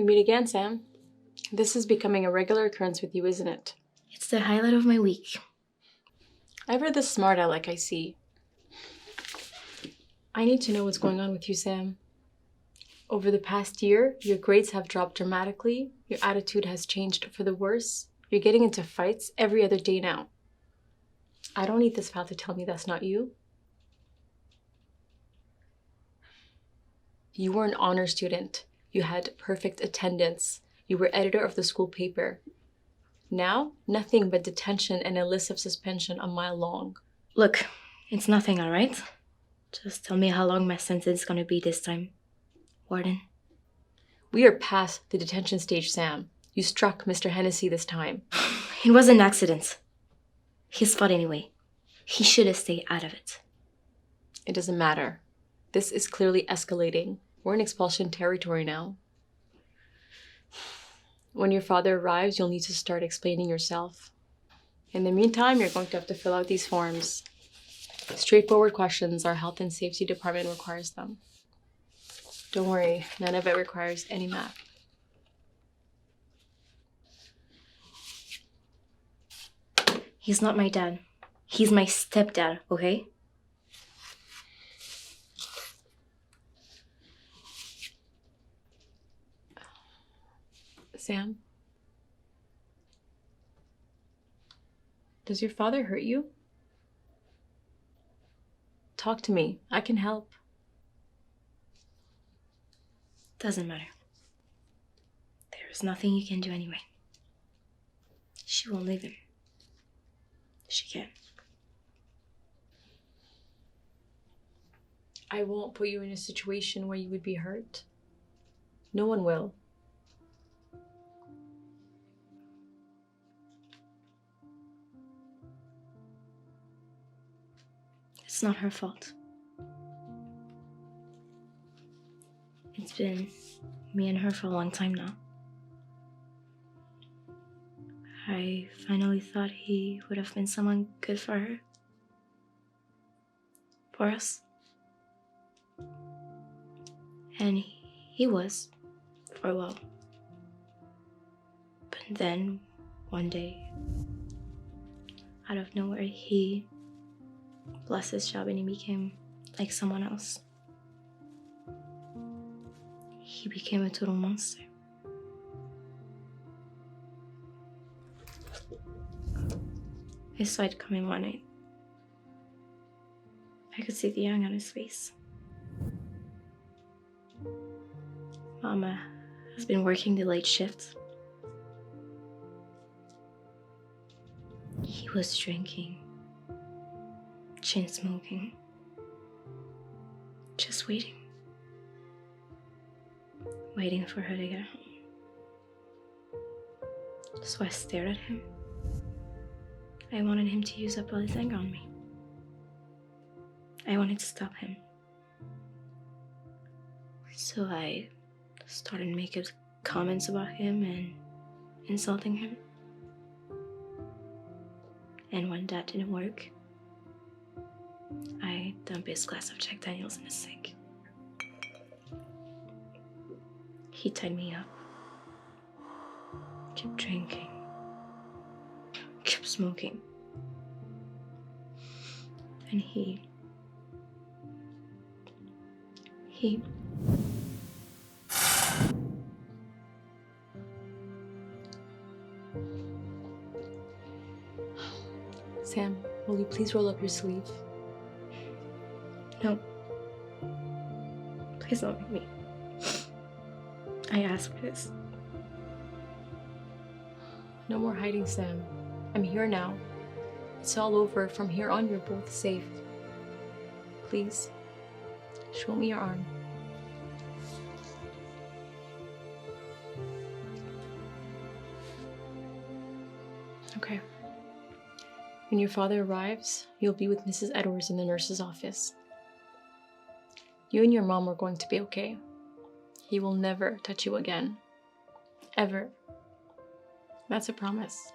We meet again, Sam. This is becoming a regular occurrence with you, isn't it? It's the highlight of my week. Ever the smart aleck I see. I need to know what's going on with you, Sam. Over the past year, your grades have dropped dramatically, your attitude has changed for the worse, you're getting into fights every other day now. I don't need this file to tell me that's not you. You were an honor student. You had perfect attendance. You were editor of the school paper. Now, nothing but detention and a list of suspension a mile long. Look, it's nothing, all right? Just tell me how long my sentence is gonna be this time, Warden. We are past the detention stage, Sam. You struck Mr. Hennessy this time. It was an accident. His fault anyway. He should have stayed out of it. It doesn't matter. This is clearly escalating. We're in expulsion territory now. When your father arrives, you'll need to start explaining yourself. In the meantime, you're going to have to fill out these forms. Straightforward questions. Our health and safety department requires them. Don't worry, none of it requires any math. He's not my dad. He's my stepdad, okay? Sam? Does your father hurt you? Talk to me. I can help. Doesn't matter. There's nothing you can do anyway. She won't leave him. She can't. I won't put you in a situation where you would be hurt. No one will. It's not her fault. It's been me and her for a long time now. I finally thought he would have been someone good for her. For us. And he was, for a while. But then, one day, out of nowhere, he lost his job and he became like someone else. He became a total monster. I saw it coming one night. I could see the young on his face. Mama has been working the late shift. He was drinking, chain smoking, just waiting for her to get home. So I stared at him. I wanted him to use up all his anger on me. I wanted to stop him. So I started making comments about him and insulting him. And when that didn't work, I dumped his glass of Jack Daniels in the sink. He tied me up, kept drinking, kept smoking. And he Sam, will you please roll up your sleeve? No. Please don't make me. I asked for this. No more hiding, Sam. I'm here now. It's all over. From here on, you're both safe. Please, show me your arm. Okay. When your father arrives, you'll be with Mrs. Edwards in the nurse's office. You and your mom are going to be okay. He will never touch you again. Ever. That's a promise.